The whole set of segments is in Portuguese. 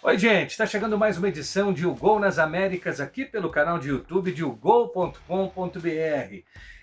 Oi, gente, está chegando mais uma edição de O Gol nas Américas aqui pelo canal de YouTube de ogol.com.br.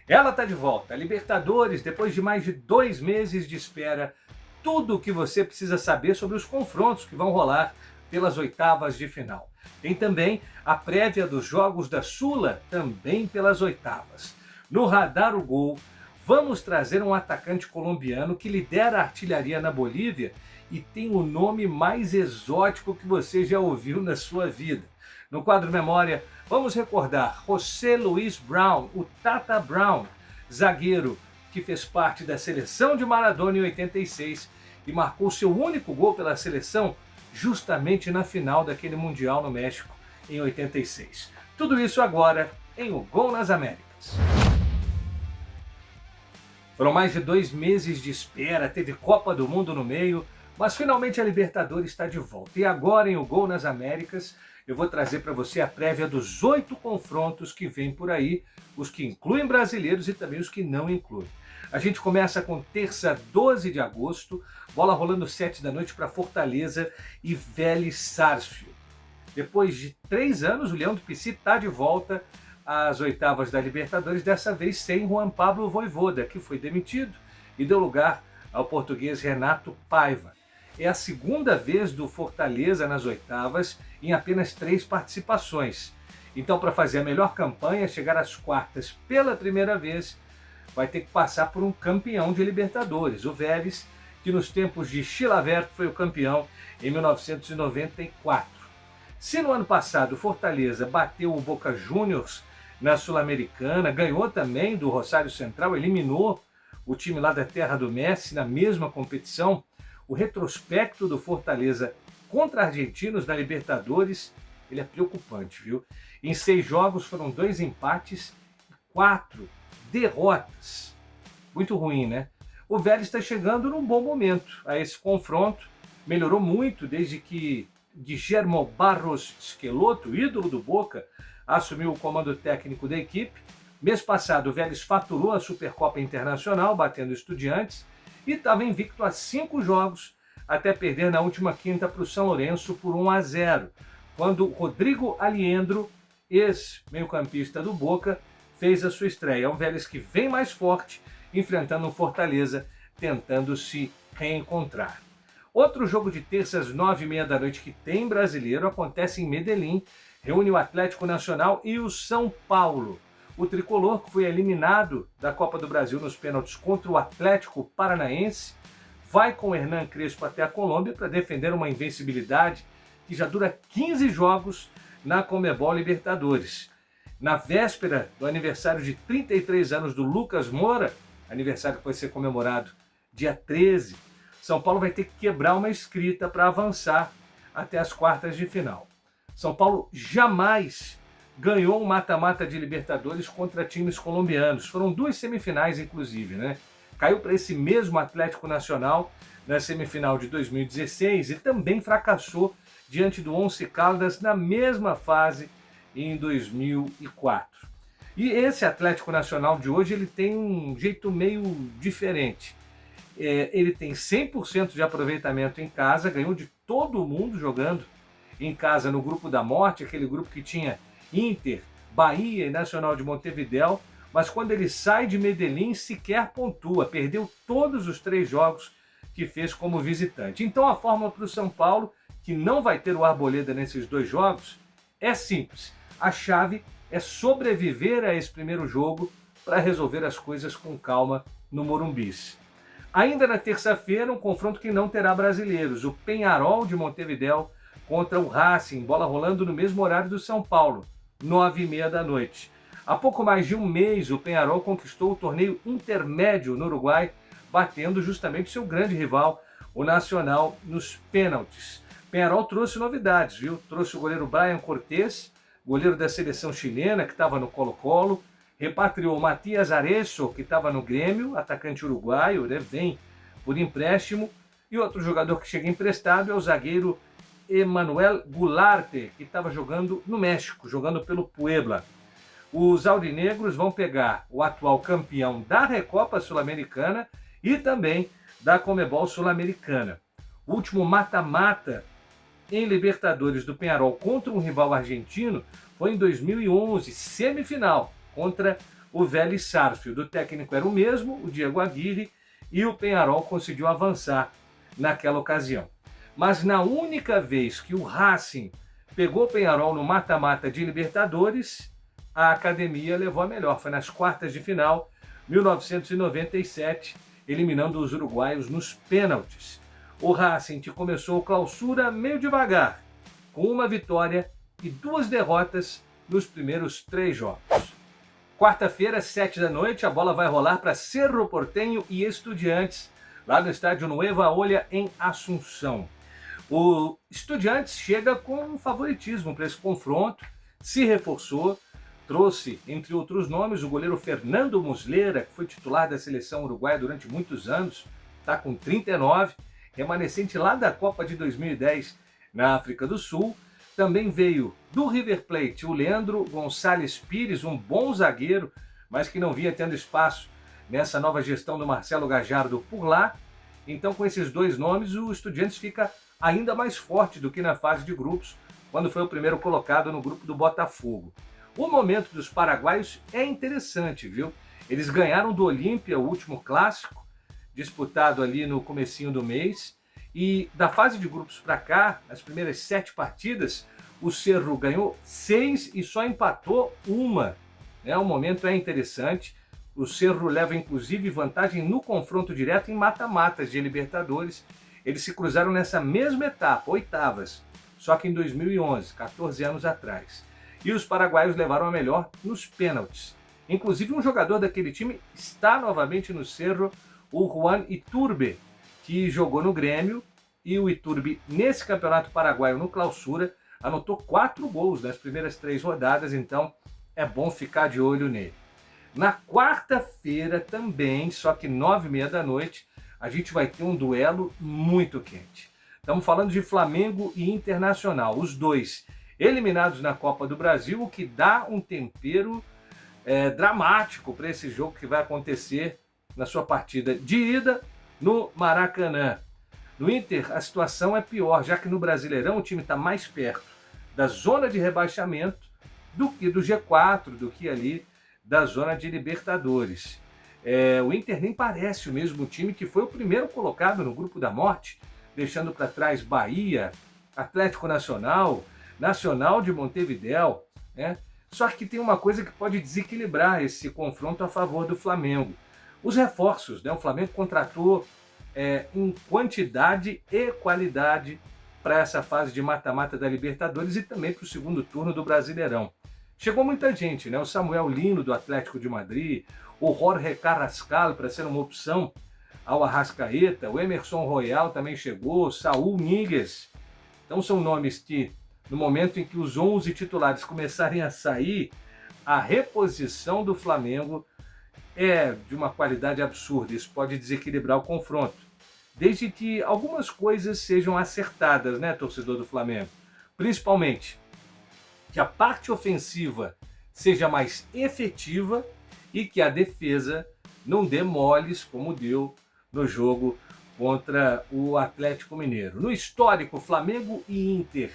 Ela está de volta, a Libertadores, depois de mais de 2 meses de espera, tudo o que você precisa saber sobre os confrontos que vão rolar pelas oitavas de final. Tem também a prévia dos jogos da Sula, também pelas oitavas. No Radar o Gol, vamos trazer um atacante colombiano que lidera a artilharia na Bolívia e tem o nome mais exótico que você já ouviu na sua vida. No quadro Memória, vamos recordar José Luis Brown, o Tata Brown, zagueiro que fez parte da seleção de Maradona em 86 e marcou seu único gol pela seleção justamente na final daquele Mundial no México em 86. Tudo isso agora em O Gol nas Américas. Foram mais de 2 meses de espera, teve Copa do Mundo no meio, mas finalmente a Libertadores está de volta. E agora em O Gol nas Américas, eu vou trazer para você a prévia dos 8 confrontos que vêm por aí, os que incluem brasileiros e também os que não incluem. A gente começa com terça, 12 de agosto, bola rolando 7 da noite para Fortaleza e Vélez Sarsfield. Depois de 3 anos, o Leão do Pici está de volta às oitavas da Libertadores, dessa vez sem Juan Pablo Vojvoda, que foi demitido e deu lugar ao português Renato Paiva. É a segunda vez do Fortaleza nas oitavas em apenas 3 participações. Então, para fazer a melhor campanha, chegar às quartas pela primeira vez, vai ter que passar por um campeão de Libertadores, o Vélez, que nos tempos de Chilavert foi o campeão em 1994. Se no ano passado o Fortaleza bateu o Boca Juniors na Sul-Americana, ganhou também do Rosário Central, eliminou o time lá da terra do Messi na mesma competição, o retrospecto do Fortaleza contra argentinos na Libertadores, ele é preocupante, viu? Em 6 jogos foram 2 empates e 4 derrotas. Muito ruim, né? O Vélez está chegando num bom momento a esse confronto, melhorou muito desde que Guillermo Barros Schelotto, ídolo do Boca, assumiu o comando técnico da equipe. Mês passado o Vélez faturou a Supercopa Internacional, batendo Estudiantes, e estava invicto a 5 jogos, até perder na última quinta para o São Lourenço por 1-0, quando Rodrigo Aliendro, ex-meio-campista do Boca, fez a sua estreia. É um Vélez que vem mais forte, enfrentando o Fortaleza, tentando se reencontrar. Outro jogo de terça às 9h30 da noite que tem brasileiro acontece em Medellín, reúne o Atlético Nacional e o São Paulo. O tricolor, que foi eliminado da Copa do Brasil nos pênaltis contra o Atlético Paranaense, vai com o Hernan Crespo até a Colômbia para defender uma invencibilidade que já dura 15 jogos na Conmebol Libertadores. Na véspera do aniversário de 33 anos do Lucas Moura, aniversário que vai ser comemorado dia 13, São Paulo vai ter que quebrar uma escrita para avançar até as quartas de final. São Paulo jamais ganhou um mata-mata de Libertadores contra times colombianos. Foram 2 semifinais, inclusive, né? Caiu para esse mesmo Atlético Nacional na semifinal de 2016 e também fracassou diante do Once Caldas na mesma fase em 2004. E esse Atlético Nacional de hoje ele tem um jeito meio diferente. Ele tem 100% de aproveitamento em casa, ganhou de todo mundo jogando em casa no Grupo da Morte, aquele grupo que tinha Inter, Bahia e Nacional de Montevidéu, mas quando ele sai de Medellín sequer pontua, perdeu todos os 3 jogos que fez como visitante. Então a fórmula para o São Paulo, que não vai ter o Arboleda nesses 2 jogos, é simples. A chave é sobreviver a esse primeiro jogo para resolver as coisas com calma no Morumbi. Ainda na terça-feira, um confronto que não terá brasileiros, o Peñarol de Montevidéu contra o Racing, bola rolando no mesmo horário do São Paulo, 9h30 da noite. Há pouco mais de um mês, o Peñarol conquistou o torneio intermédio no Uruguai, batendo justamente seu grande rival, o Nacional, nos pênaltis. Peñarol trouxe novidades, viu? Trouxe o goleiro Brian Cortés, goleiro da seleção chilena, que estava no Colo-Colo, repatriou o Matias Arezo, que estava no Grêmio, atacante uruguaio, né? Vem por empréstimo, e outro jogador que chega emprestado é o zagueiro Emanuel Gularte, que estava jogando no México, jogando pelo Puebla. Os aurinegros vão pegar o atual campeão da Recopa Sul-Americana e também da Conmebol Sul-Americana. O último mata-mata em Libertadores do Peñarol contra um rival argentino foi em 2011, semifinal, contra o Vélez Sarsfield. O técnico era o mesmo, o Diego Aguirre, e o Peñarol conseguiu avançar naquela ocasião. Mas na única vez que o Racing pegou o Peñarol no mata-mata de Libertadores, a academia levou a melhor. Foi nas quartas de final, 1997, eliminando os uruguaios nos pênaltis. O Racing começou a clausura meio devagar, com uma vitória e 2 derrotas nos primeiros 3 jogos. Quarta-feira, 7 da noite, a bola vai rolar para Cerro Porteño e Estudiantes, lá no estádio Nueva Ola, em Assunção. O Estudiantes chega com um favoritismo para esse confronto, se reforçou, trouxe, entre outros nomes, o goleiro Fernando Muslera, que foi titular da seleção uruguaia durante muitos anos, está com 39, remanescente lá da Copa de 2010 na África do Sul. Também veio do River Plate o Leandro Gonçalves Pires, um bom zagueiro, mas que não vinha tendo espaço nessa nova gestão do Marcelo Gallardo por lá. Então, com esses 2 nomes, o Estudiantes fica ainda mais forte do que na fase de grupos, quando foi o primeiro colocado no grupo do Botafogo. O momento dos paraguaios é interessante, viu? Eles ganharam do Olímpia o último clássico, disputado ali no comecinho do mês, e da fase de grupos para cá, as primeiras 7 partidas, o Cerro ganhou 6 e só empatou 1. O momento é interessante. O Cerro leva inclusive vantagem no confronto direto em mata-matas de Libertadores. Eles se cruzaram nessa mesma etapa, oitavas, só que em 2011, 14 anos atrás. E os paraguaios levaram a melhor nos pênaltis. Inclusive um jogador daquele time está novamente no Cerro, o Juan Iturbe, que jogou no Grêmio, e o Iturbe, nesse campeonato paraguaio, no Clausura, anotou 4 gols nas primeiras 3 rodadas, então é bom ficar de olho nele. Na quarta-feira também, só que 9h30 da noite, a gente vai ter um duelo muito quente. Estamos falando de Flamengo e Internacional, os dois eliminados na Copa do Brasil, o que dá um tempero dramático para esse jogo que vai acontecer na sua partida de ida no Maracanã. No Inter, a situação é pior, já que no Brasileirão o time está mais perto da zona de rebaixamento do que do G4, do que ali da zona de Libertadores. O Inter nem parece o mesmo time que foi o primeiro colocado no grupo da morte, deixando para trás Bahia, Atlético Nacional, Nacional de Montevidéu, né? Só que tem uma coisa que pode desequilibrar esse confronto a favor do Flamengo. Os reforços, né? O Flamengo contratou em quantidade e qualidade para essa fase de mata-mata da Libertadores e também para o segundo turno do Brasileirão. Chegou muita gente, né? O Samuel Lino do Atlético de Madrid, o Jorge Carrascal para ser uma opção ao Arrascaeta, o Emerson Royal também chegou, o Saúl Ñíguez. Então são nomes que, no momento em que os 11 titulares começarem a sair, a reposição do Flamengo é de uma qualidade absurda. Isso pode desequilibrar o confronto, desde que algumas coisas sejam acertadas, né, torcedor do Flamengo? Principalmente que a parte ofensiva seja mais efetiva e que a defesa não dê moles como deu no jogo contra o Atlético Mineiro. No histórico Flamengo e Inter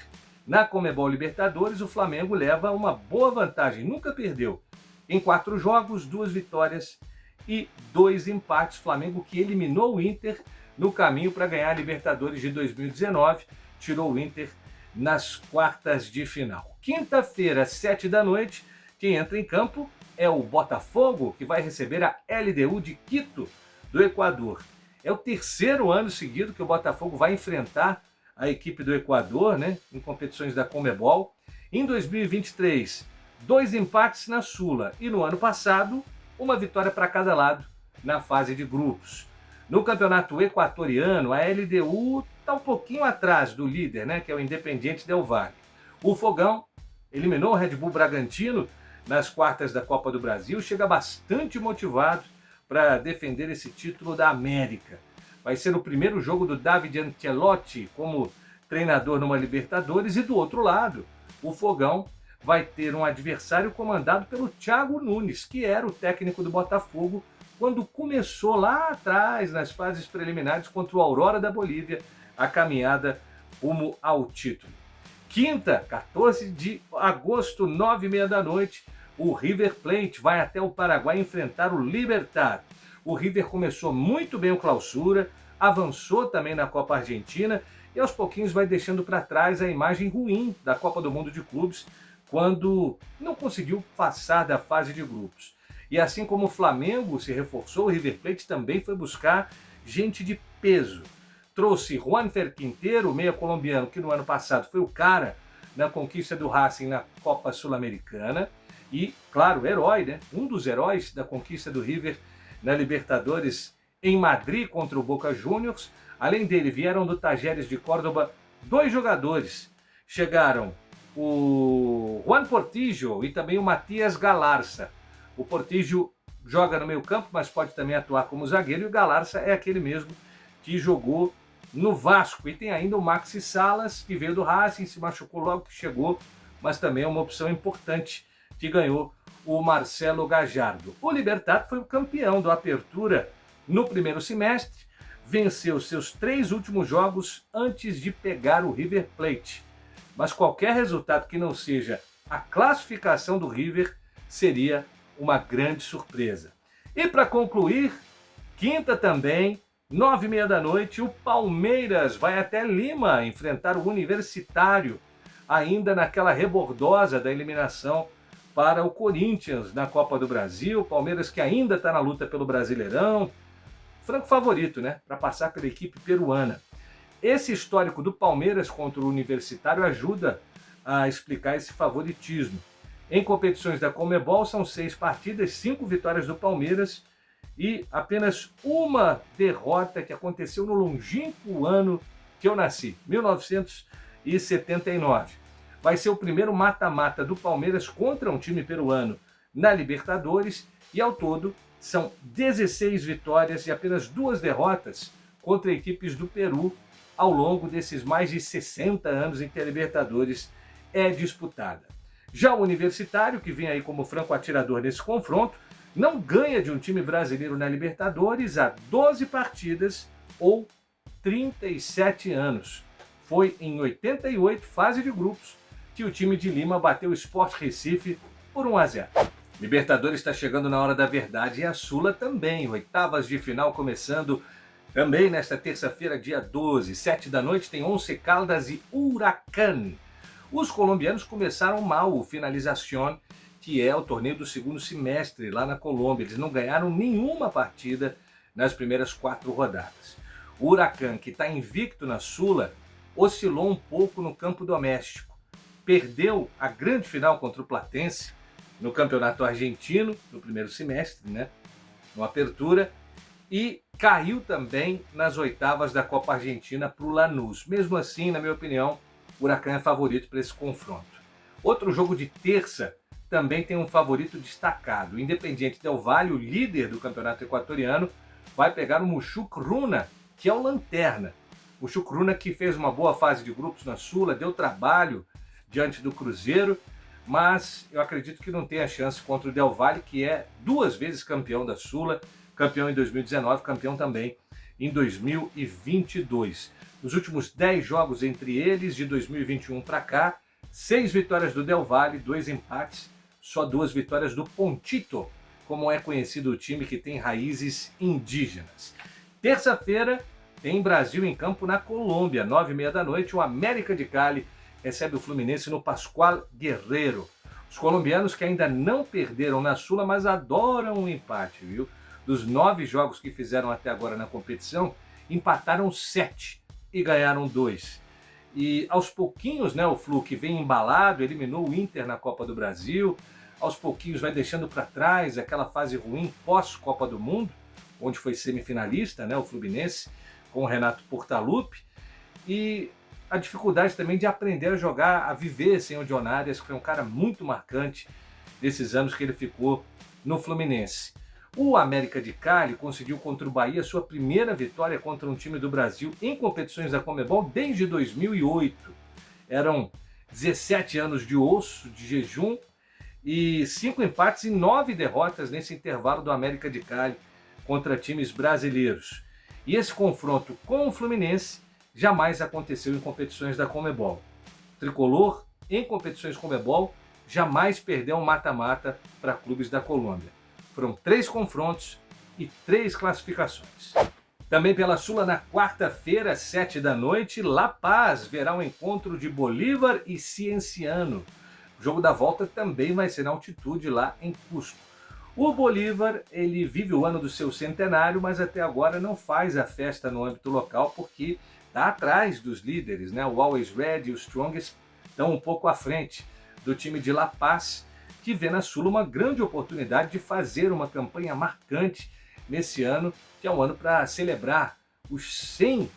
na Conmebol Libertadores, o Flamengo leva uma boa vantagem, nunca perdeu. Em 4 jogos, 2 vitórias e 2 empates. Flamengo que eliminou o Inter no caminho para ganhar a Libertadores de 2019, tirou o Inter nas quartas de final. Quinta-feira, 7 da noite, quem entra em campo é o Botafogo, que vai receber a LDU de Quito, do Equador. É o 3º ano seguido que o Botafogo vai enfrentar a equipe do Equador, né, em competições da Conmebol. Em 2023, 2 empates na Sula e no ano passado, uma vitória para cada lado na fase de grupos. No campeonato equatoriano, a LDU está um pouquinho atrás do líder, né, que é o Independiente Del Valle. O Fogão eliminou o Red Bull Bragantino nas quartas da Copa do Brasil, chega bastante motivado para defender esse título da América. Vai ser o primeiro jogo do David Ancelotti como treinador numa Libertadores, e do outro lado, o Fogão vai ter um adversário comandado pelo Thiago Nunes, que era o técnico do Botafogo quando começou lá atrás, nas fases preliminares contra o Aurora da Bolívia, a caminhada rumo ao título. Quinta, 14 de agosto, 9h30 da noite, o River Plate vai até o Paraguai enfrentar o Libertad. O River começou muito bem o Clausura, avançou também na Copa Argentina e aos pouquinhos vai deixando para trás a imagem ruim da Copa do Mundo de Clubes, quando não conseguiu passar da fase de grupos. E assim como o Flamengo se reforçou, o River Plate também foi buscar gente de peso. Trouxe Juanfer Quintero, meia colombiano, que no ano passado foi o cara na conquista do Racing na Copa Sul-Americana. E, claro, herói, né? Um dos heróis da conquista do River na Libertadores em Madrid contra o Boca Juniors. Além dele, vieram do Tajeres de Córdoba 2 jogadores. Chegaram o Juan Portillo e também o Matias Galarza. O Portillo joga no meio campo, mas pode também atuar como zagueiro, e o Galarza é aquele mesmo que jogou no Vasco. E tem ainda o Maxi Salas, que veio do Racing, se machucou logo que chegou, mas também é uma opção importante que ganhou o Marcelo Gallardo. O Libertad foi o campeão do Apertura no primeiro semestre, venceu seus 3 últimos jogos antes de pegar o River Plate. Mas qualquer resultado que não seja a classificação do River seria uma grande surpresa. E para concluir, quinta também, 9h30 da noite, o Palmeiras vai até Lima enfrentar o Universitário, ainda naquela rebordosa da eliminação para o Corinthians na Copa do Brasil. Palmeiras que ainda está na luta pelo Brasileirão, franco favorito, né, para passar pela equipe peruana. Esse histórico do Palmeiras contra o Universitário ajuda a explicar esse favoritismo. Em competições da Conmebol são 6 partidas, 5 vitórias do Palmeiras e apenas uma derrota que aconteceu no longínquo ano que eu nasci, 1979. Vai ser o primeiro mata-mata do Palmeiras contra um time peruano na Libertadores e ao todo são 16 vitórias e apenas 2 derrotas contra equipes do Peru ao longo desses mais de 60 anos em que a Libertadores é disputada. Já o Universitário, que vem aí como franco atirador nesse confronto, não ganha de um time brasileiro na Libertadores há 12 partidas ou 37 anos. Foi em 88, fase de grupos, que o time de Lima bateu o Sport Recife por 1-0. Libertadores está chegando na hora da verdade e a Sula também. Oitavas de final começando também nesta terça-feira, dia 12, 7 da noite, tem Once Caldas e Huracán. Os colombianos começaram mal o Finalización, que é o torneio do segundo semestre lá na Colômbia. Eles não ganharam nenhuma partida nas primeiras 4 rodadas. O Huracán, que está invicto na Sula, oscilou um pouco no campo doméstico. Perdeu a grande final contra o Platense no campeonato argentino, no primeiro semestre, né, no Apertura, e caiu também nas oitavas da Copa Argentina para o Lanús. Mesmo assim, na minha opinião, o Huracán é favorito para esse confronto. Outro jogo de terça também tem um favorito destacado. O Independiente Del Valle, o líder do campeonato equatoriano, vai pegar o Muxucruna, que é o lanterna. O Muxucruna que fez uma boa fase de grupos na Sula, deu trabalho diante do Cruzeiro, mas eu acredito que não tem a chance contra o Del Valle, que é 2 vezes campeão da Sula, campeão em 2019, campeão também em 2022. Nos últimos 10 jogos entre eles, de 2021 para cá, 6 vitórias do Del Valle, 2 empates, só 2 vitórias do Pontito, como é conhecido o time que tem raízes indígenas. Terça-feira tem Brasil em campo na Colômbia, 9h30 da noite, o América de Cali recebe o Fluminense no Pascual Guerrero. Os colombianos que ainda não perderam na Sula, mas adoram um empate, viu? Dos 9 jogos que fizeram até agora na competição, empataram 7 e ganharam 2. E aos pouquinhos, né, o Flu que vem embalado, eliminou o Inter na Copa do Brasil, aos pouquinhos vai deixando para trás aquela fase ruim pós-Copa do Mundo, onde foi semifinalista, né, o Fluminense, com o Renato Portaluppi, e a dificuldade também de aprender a jogar, a viver sem o John Arias, que foi um cara muito marcante desses anos que ele ficou no Fluminense. O América de Cali conseguiu contra o Bahia sua primeira vitória contra um time do Brasil em competições da Conmebol desde 2008. Eram 17 anos de osso, de jejum, e 5 empates e 9 derrotas nesse intervalo do América de Cali contra times brasileiros. E esse confronto com o Fluminense jamais aconteceu em competições da Conmebol. O tricolor, em competições Conmebol, jamais perdeu um mata-mata para clubes da Colômbia. Foram 3 confrontos e 3 classificações. Também pela Sula, na quarta-feira, às 7 da noite, La Paz verá um encontro de Bolívar e Cienciano. O jogo da volta também vai ser na altitude lá em Cusco. O Bolívar, ele vive o ano do seu centenário, mas até agora não faz a festa no âmbito local porque está atrás dos líderes, né? O Always Red e o Strongest estão um pouco à frente do time de La Paz, que vê na Sula uma grande oportunidade de fazer uma campanha marcante nesse ano, que é um ano para celebrar os 100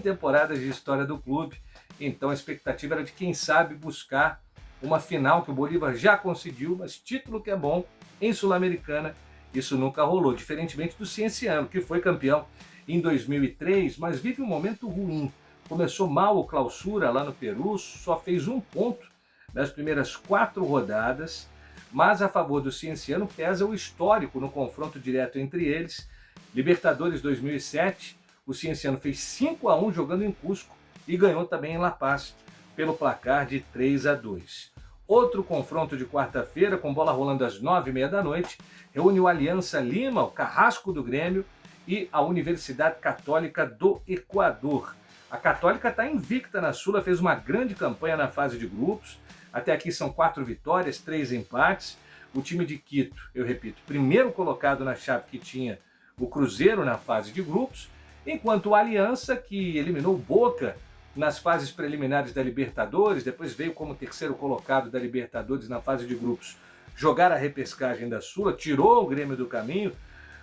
temporadas de história do clube. Então a expectativa era de, quem sabe, buscar uma final que o Bolívar já conseguiu, mas título que é bom em Sul-Americana, isso nunca rolou, diferentemente do Cienciano, que foi campeão em 2003, mas vive um momento ruim. Começou mal o Clausura lá no Peru, só fez 1 ponto nas primeiras 4 rodadas, mas a favor do Cienciano pesa o histórico no confronto direto entre eles. Libertadores 2007, o Cienciano fez 5-1 jogando em Cusco e ganhou também em La Paz pelo placar de 3-2. Outro confronto de quarta-feira, com bola rolando às 9h30 da noite, reúne o Aliança Lima, o Carrasco do Grêmio, e a Universidade Católica do Equador. A Católica está invicta na Sula, fez uma grande campanha na fase de grupos. Até aqui são 4 vitórias, 3 empates. O time de Quito, eu repito, primeiro colocado na chave que tinha o Cruzeiro na fase de grupos, enquanto o Aliança, que eliminou o Boca nas fases preliminares da Libertadores, depois veio como terceiro colocado da Libertadores na fase de grupos, jogar a repescagem da Sula, tirou o Grêmio do caminho.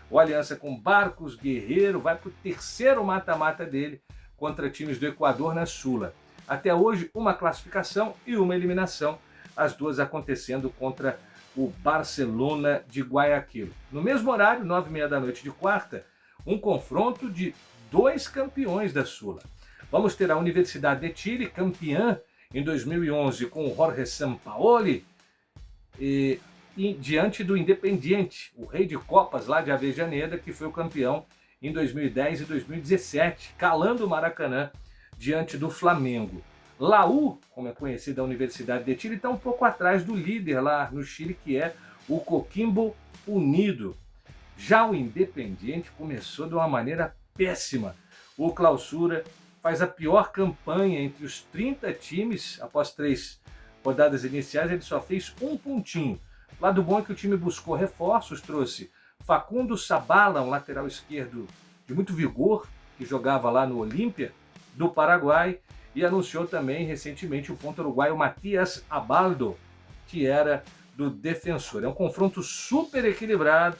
O Aliança, com Barcos Guerreiro, vai para o terceiro mata-mata dele contra times do Equador na Sula. Até hoje, uma classificação e uma eliminação, as duas acontecendo contra o Barcelona de Guayaquil. No mesmo horário, 9h30 da noite de quarta, um confronto de 2 campeões da Sula. Vamos ter a Universidade de Chile, campeã em 2011 com o Jorge Sampaoli, e diante do Independiente, o rei de copas lá de Avejaneda, que foi o campeão em 2010 e 2017, calando o Maracanã diante do Flamengo. Laú, como é conhecida a Universidade de Chile, está um pouco atrás do líder lá no Chile, que é o Coquimbo Unido. Já o Independiente começou de uma maneira péssima. O Clausura faz a pior campanha entre os 30 times. Após 3 rodadas iniciais, ele só fez 1 pontinho. Lado bom é que o time buscou reforços, trouxe Facundo Sabala, um lateral esquerdo de muito vigor, que jogava lá no Olímpia do Paraguai, e anunciou também recentemente o ponta uruguaio Matias Abaldo, que era do Defensor. É um confronto super equilibrado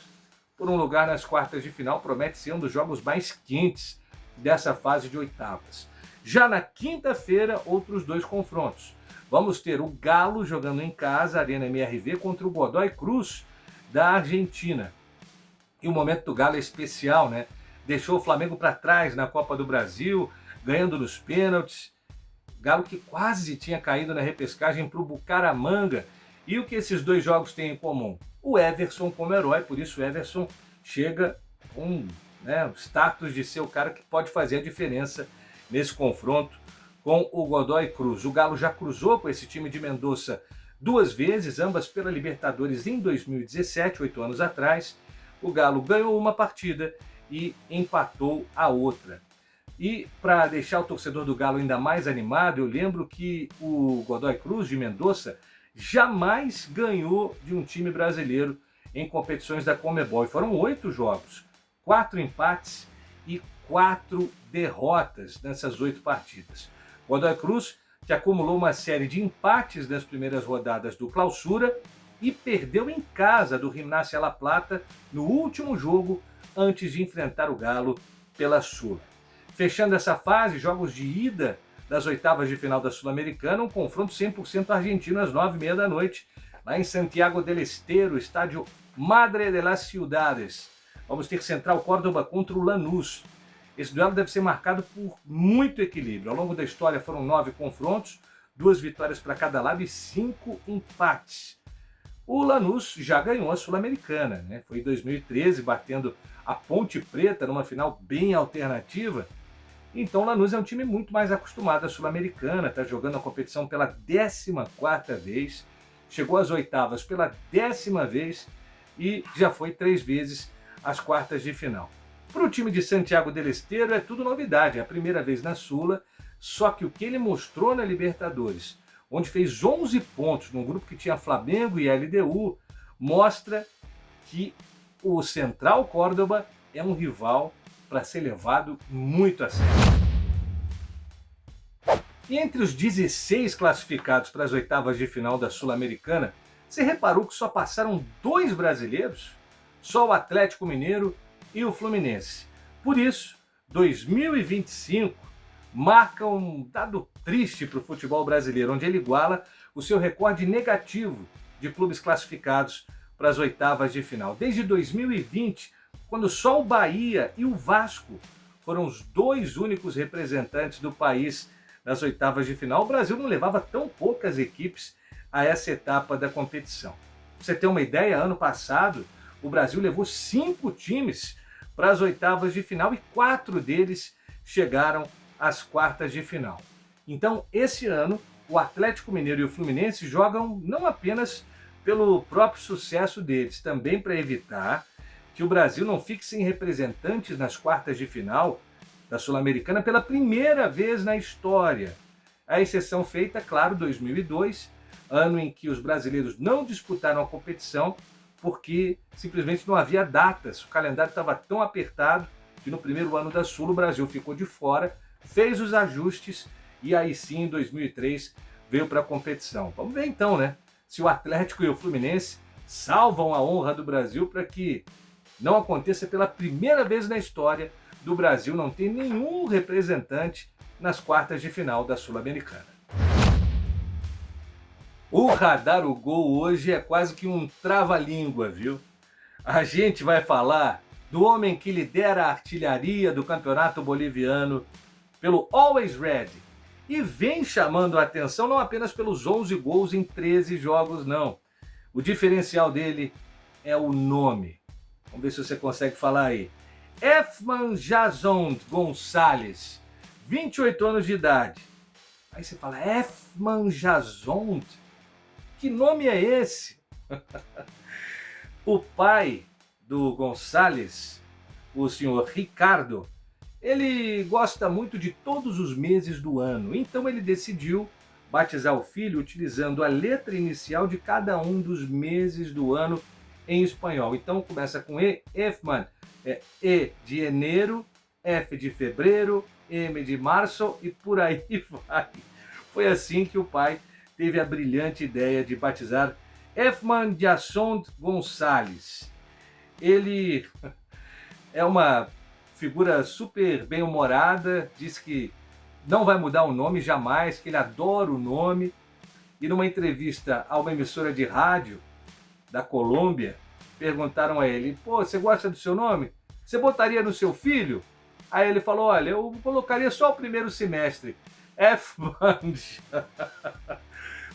por um lugar nas quartas de final, promete ser um dos jogos mais quentes dessa fase de oitavas. Já na quinta-feira, outros 2 confrontos. Vamos ter o Galo jogando em casa, Arena MRV, contra o Godoy Cruz da Argentina. E o momento do Galo é especial, né? Deixou o Flamengo para trás na Copa do Brasil, ganhando nos pênaltis. Galo que quase tinha caído na repescagem para o Bucaramanga. E o que esses 2 jogos têm em comum? O Everson como herói, por isso o Everson chega com o status de ser o cara que pode fazer a diferença nesse confronto com o Godoy Cruz. O Galo já cruzou com esse time de Mendoza 2 vezes, ambas pela Libertadores em 2017, 8 anos atrás. O Galo ganhou uma partida e empatou a outra. E para deixar o torcedor do Galo ainda mais animado, eu lembro que o Godoy Cruz de Mendoza jamais ganhou de um time brasileiro em competições da Conmebol. E foram 8 jogos, 4 empates e 4 derrotas nessas 8 partidas. Godoy Cruz, que acumulou uma série de empates nas primeiras rodadas do Clausura e perdeu em casa do Gimnasia La Plata no último jogo antes de enfrentar o Galo pela Sula. Fechando essa fase, jogos de ida das oitavas de final da Sul-Americana, um confronto 100% argentino às 9h30 da noite, lá em Santiago del Estero, estádio Madre de las Ciudades. Vamos ter Central Córdoba contra o Lanús. Esse duelo deve ser marcado por muito equilíbrio. Ao longo da história foram 9 confrontos, 2 vitórias para cada lado e 5 empates. O Lanús já ganhou a Sul-Americana, né? Foi em 2013, batendo a Ponte Preta numa final bem alternativa. Então o Lanús é um time muito mais acostumado à Sul-Americana, está jogando a competição pela 14ª vez, chegou às oitavas pela 10ª vez e já foi 3 vezes às quartas de final. Para o time de Santiago del Estero é tudo novidade, é a primeira vez na Sula, só que o que ele mostrou na Libertadores, onde fez 11 pontos num grupo que tinha Flamengo e LDU, mostra que o Central Córdoba é um rival para ser levado muito a sério. E entre os 16 classificados para as oitavas de final da Sul-Americana, você reparou que só passaram 2 brasileiros? Só o Atlético Mineiro e o Fluminense. Por isso, 2025 marca um dado triste para o futebol brasileiro, onde ele iguala o seu recorde negativo de clubes classificados para as oitavas de final. Desde 2020, quando só o Bahia e o Vasco foram os 2 únicos representantes do país nas oitavas de final, o Brasil não levava tão poucas equipes a essa etapa da competição. Pra você ter uma ideia, ano passado o Brasil levou 5 times para as oitavas de final e 4 deles chegaram às quartas de final. Então, esse ano, o Atlético Mineiro e o Fluminense jogam não apenas pelo próprio sucesso deles, também para evitar que o Brasil não fique sem representantes nas quartas de final da Sul-Americana pela primeira vez na história. A exceção feita, claro, 2002, ano em que os brasileiros não disputaram a competição porque simplesmente não havia datas. O calendário estava tão apertado que no primeiro ano da Sul o Brasil ficou de fora, fez os ajustes e aí sim, em 2003, veio para a competição. Vamos ver então, né? Se o Atlético e o Fluminense salvam a honra do Brasil para que não aconteça pela primeira vez na história do Brasil não ter nenhum representante nas quartas de final da Sul-Americana. O Radar o Gol hoje é quase que um trava-língua, viu? A gente vai falar do homem que lidera a artilharia do campeonato boliviano pelo Always Red e vem chamando a atenção não apenas pelos 11 gols em 13 jogos, não. O diferencial dele é o nome. Vamos ver se você consegue falar aí. Efman Jazond Gonçalves, 28 anos de idade. Aí você fala, Efman Jazond? Que nome é esse? O pai do Gonçalves, o senhor Ricardo, ele gosta muito de todos os meses do ano, então ele decidiu batizar o filho utilizando a letra inicial de cada um dos meses do ano em espanhol. Então começa com E, Efman, E de janeiro, F de fevereiro, M de março e por aí vai. Foi assim que o pai teve a brilhante ideia de batizar Efman Jazond Gonçalves. Ele é uma figura super bem-humorada, diz que não vai mudar o nome jamais, que ele adora o nome. E numa entrevista a uma emissora de rádio da Colômbia, perguntaram a ele, pô, você gosta do seu nome? Você botaria no seu filho? Aí ele falou, olha, eu colocaria só o primeiro semestre. Efman.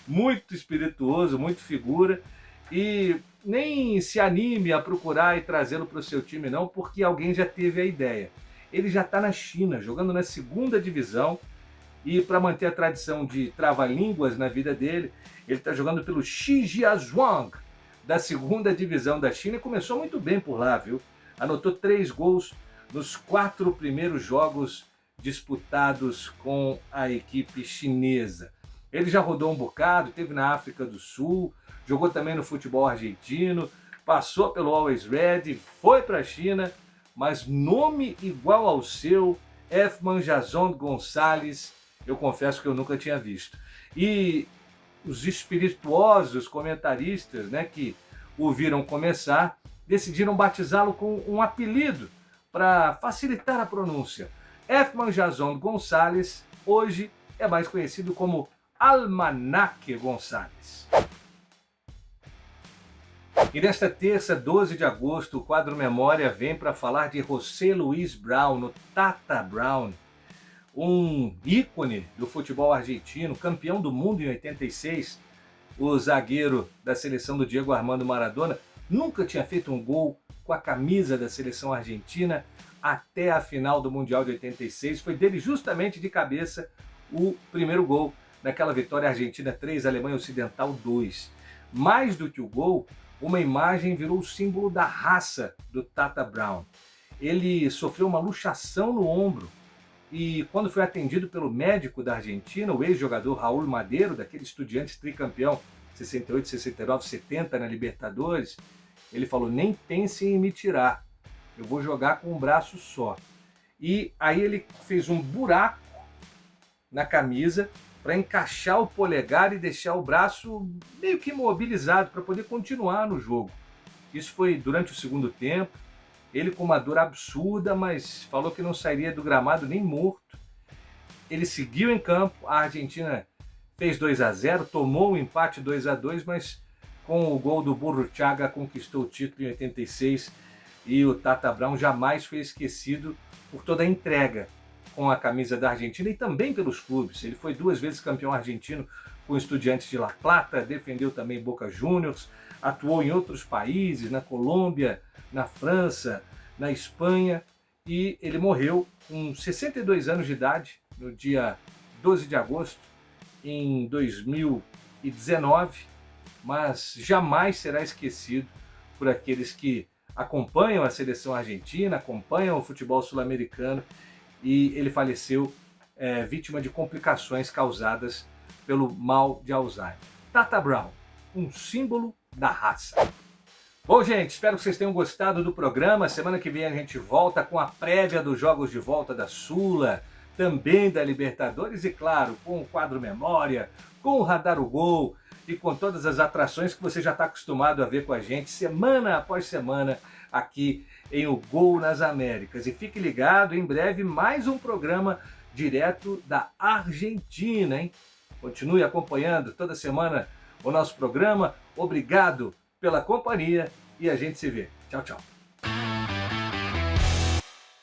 Muito espirituoso, muito figura. E nem se anime a procurar e trazê-lo para o seu time não, porque alguém já teve a ideia. Ele já está na China, jogando na 2ª divisão, e para manter a tradição de trava-línguas na vida dele, ele está jogando pelo Shijiazhuang, da 2ª divisão da China, e começou muito bem por lá, viu? Anotou 3 gols nos 4 primeiros jogos disputados com a equipe chinesa. Ele já rodou um bocado, teve na África do Sul, jogou também no futebol argentino, passou pelo Always Red, foi para a China, mas nome igual ao seu, Efman Jazond Gonçalves, eu confesso que eu nunca tinha visto. E os espirituosos comentaristas, né, que o viram começar, decidiram batizá-lo com um apelido para facilitar a pronúncia. Efman Jazond Gonçalves hoje é mais conhecido como Almanaque Gonçalves. E nesta terça, 12 de agosto, o quadro Memória vem para falar de José Luis Brown, o Tata Brown, um ícone do futebol argentino, campeão do mundo em 86, o zagueiro da seleção do Diego Armando Maradona, nunca tinha feito um gol com a camisa da seleção argentina, até a final do Mundial de 86. Foi dele justamente de cabeça o primeiro gol naquela vitória Argentina 3, Alemanha Ocidental 2. Mais do que o gol, uma imagem virou o símbolo da raça do Tata Brown. Ele sofreu uma luxação no ombro e quando foi atendido pelo médico da Argentina, o ex-jogador Raul Madeiro, daquele Estudiantes tricampeão 68, 69, 70 na Libertadores, ele falou: nem pensem em me tirar, eu vou jogar com um braço só. E aí ele fez um buraco na camisa para encaixar o polegar e deixar o braço meio que imobilizado para poder continuar no jogo. Isso foi durante o segundo tempo. Ele com uma dor absurda, mas falou que não sairia do gramado nem morto. Ele seguiu em campo, a Argentina fez 2-0, tomou o empate 2-2, mas com o gol do Burruchaga conquistou o título em 86 e o Tata Brown jamais foi esquecido por toda a entrega com a camisa da Argentina e também pelos clubes. Ele foi 2 vezes campeão argentino com Estudiantes de La Plata, defendeu também Boca Juniors, atuou em outros países, na Colômbia, na França, na Espanha, e ele morreu com 62 anos de idade no dia 12 de agosto em 2019, mas jamais será esquecido por aqueles que acompanham a seleção argentina, acompanham o futebol sul-americano, e ele faleceu vítima de complicações causadas pelo mal de Alzheimer. Tata Brown, um símbolo da raça. Bom, gente, espero que vocês tenham gostado do programa. Semana que vem a gente volta com a prévia dos jogos de volta da Sula, também da Libertadores e, claro, com o quadro Memória, com o Radar o Gol e com todas as atrações que você já está acostumado a ver com a gente semana após semana aqui em O Gol nas Américas. E fique ligado, em breve mais um programa direto da Argentina, hein? Continue acompanhando toda semana o nosso programa. Obrigado pela companhia e a gente se vê. Tchau, tchau.